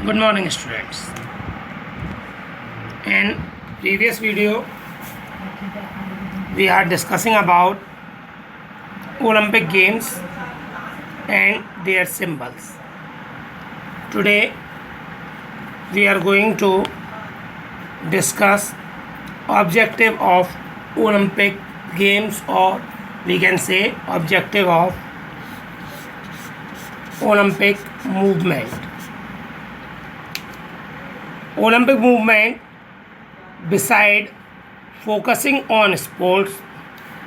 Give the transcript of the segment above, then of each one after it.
Good morning, students. In previous video, we are discussing about Olympic Games and their symbols. Today, we are going to discuss objective of Olympic Games, or we can say objective of Olympic movement. Olympic movement, beside focusing on sports,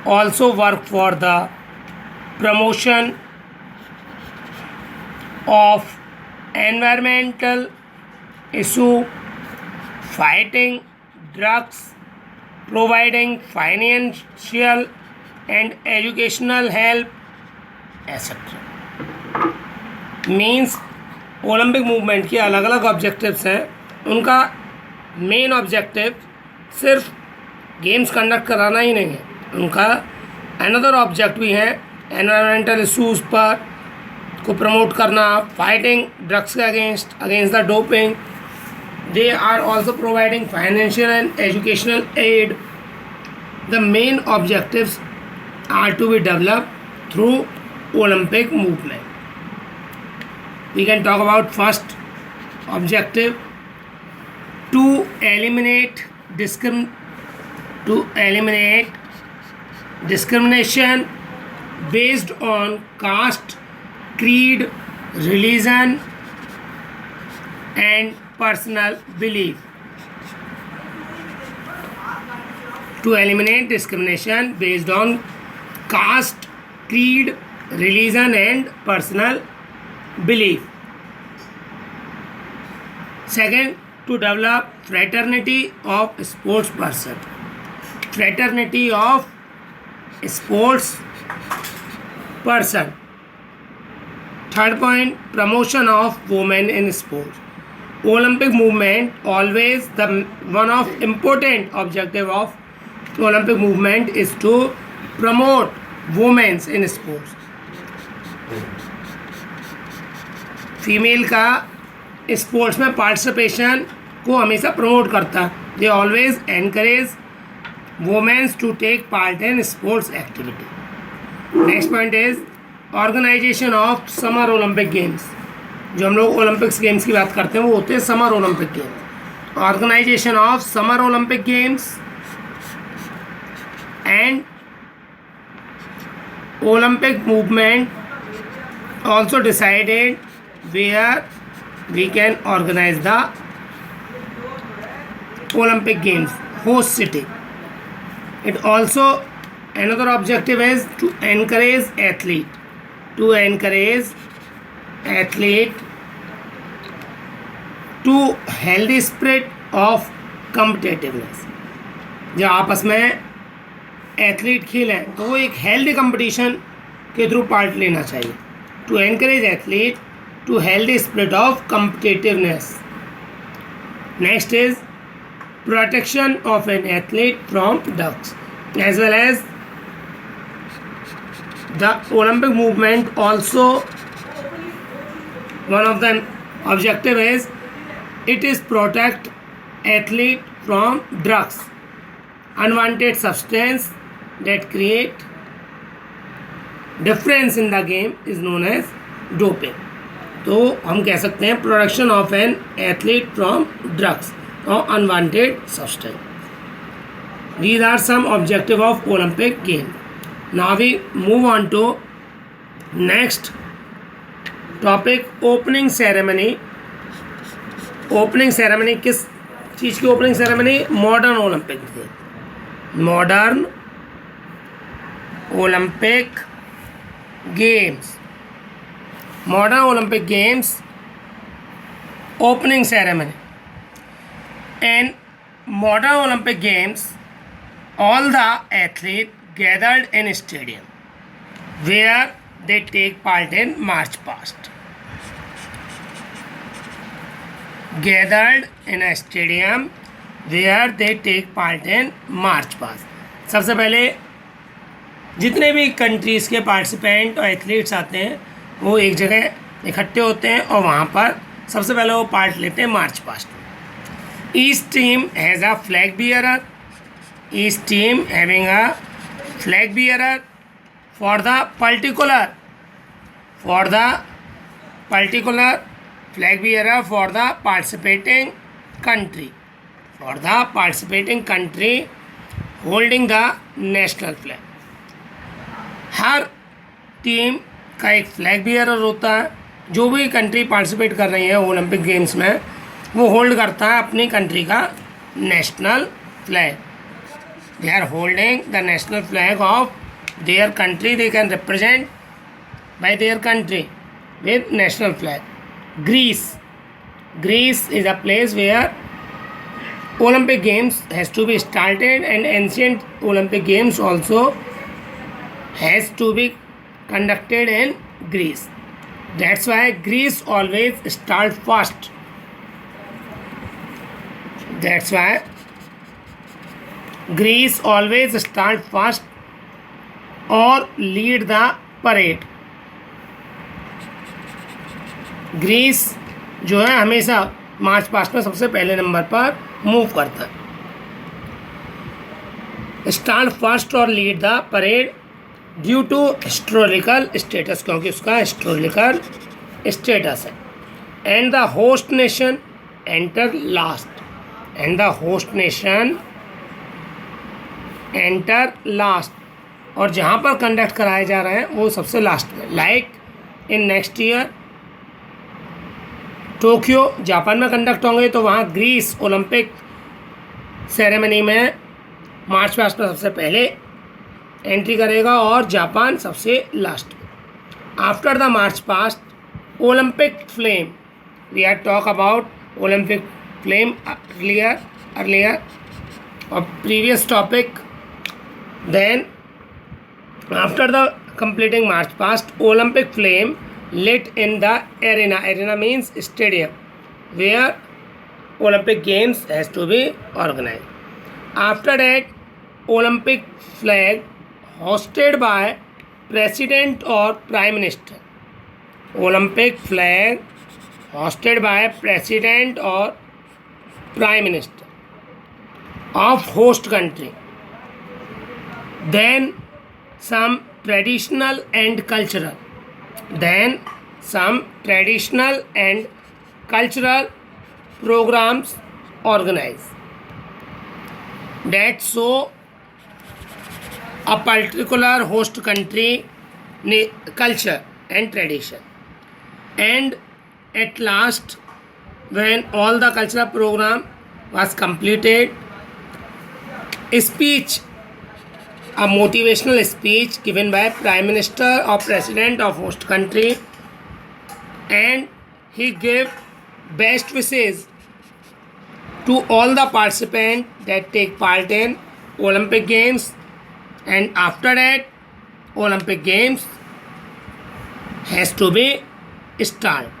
also work for the promotion of environmental issue, fighting drugs, providing financial and educational help, etc. Means Olympic movement के अलग अलग objectives हैं. उनका main objective सिर्फ games conduct कराना ही नहीं है, उनका अनदर ऑब्जेक्ट भी है एनवायरमेंटल इश्यूज़ पर को प्रमोट करना, फाइटिंग ड्रग्स के against the doping. They are also providing financial and educational aid. The main objectives are to be developed through Olympic movement. We can talk about first objective, to eliminate discrimination based on caste, creed, religion and personal belief. To eliminate discrimination based on caste, creed, religion and personal belief. Second, to develop fraternity of sports person. Fraternity of sports person. Third point, promotion of women in sports. Olympic movement, always the one of important objective of Olympic movement is to promote women in sports. Female का sports में participation को हमेशा promote करता है. They always encourage womens to take part in sports activity. Next point is organisation of summer Olympic games. जो हम लोग Olympics games की बात करते हैं वो होते हैं summer Olympic games. Organisation of summer Olympic games and Olympic movement also decided where we can organize the Olympic Games host city. It also another objective is to encourage athlete to healthy spirit of competitiveness. जब आपस में athlete खेलें तो वो एक healthy competition के through part लेना चाहिए. To encourage athlete to healthy spirit of competitiveness. Next is protection of an athlete from drugs, as well as the Olympic movement also one of the objective is it is protect athlete from drugs, unwanted substance that create difference in the game is known as doping. तो हम कह सकते हैं protection of an athlete from drugs और unwanted substance. These are some objective of Olympic game. Now we move on to next topic, opening ceremony. Opening ceremony किस चीज़ की opening ceremony? Modern Olympic game. Modern Olympic games. Modern Olympic Games opening ceremony. In modern Olympic Games, all the athletes gathered in a stadium where they take part in march past. Gathered in a stadium where they take part in march past. सबसे पहले जितने भी countries के participant और athletes आते हैं वो एक जगह इकट्ठे होते हैं और वहाँ पर सबसे पहले वो पार्ट लेते हैं मार्च पास्ट में। Each team has a flag bearer, each team having a flag bearer for the particular flag bearer for the participating country holding the national flag। Her team का एक फ्लैग बियरर होता है। जो भी country participate कर रही है Olympic games में, वो होल्ड करता है अपनी कंट्री का national flag. They are holding the national flag of their country, they can represent by their country with national flag। Greece is a place where Olympic Games has to be started, and ancient Olympic Games also has to be conducted in Greece। That's why Greece always start first। That's why Greece always start first or lead the parade। Greece जो है हमेशा march past में सबसे पहले number पर move करता है। Start first और lead the parade due to historical status, क्योंकि उसका हिस्टोरिकल स्टेटस है। And the host nation enter last, और जहाँ पर कंडक्ट कराए जा रहे हैं वो सबसे लास्ट में। Like in next year Tokyo Japan में कंडक्ट होंगे, तो वहाँ ग्रीस ओलंपिक सेरेमनी में मार्च पास्ट में सबसे पहले एंट्री करेगा और जापान सबसे लास्ट में। After the march past Olympic flame, we are talk about Olympic flame earlier और previous topic. Then after the completing march past Olympic flame lit in the arena means stadium where Olympic Games has to be organized। After that Olympic flag hosted by president or prime minister, Olympic flag hosted by president or prime minister of host country। Then some traditional and cultural programs organized that show a particular host country culture and tradition। And at last, when all the cultural program was completed, a motivational speech given by prime minister or president of host country, and he gave best wishes to all the participants that take part in Olympic Games। And after that Olympic Games has to be started।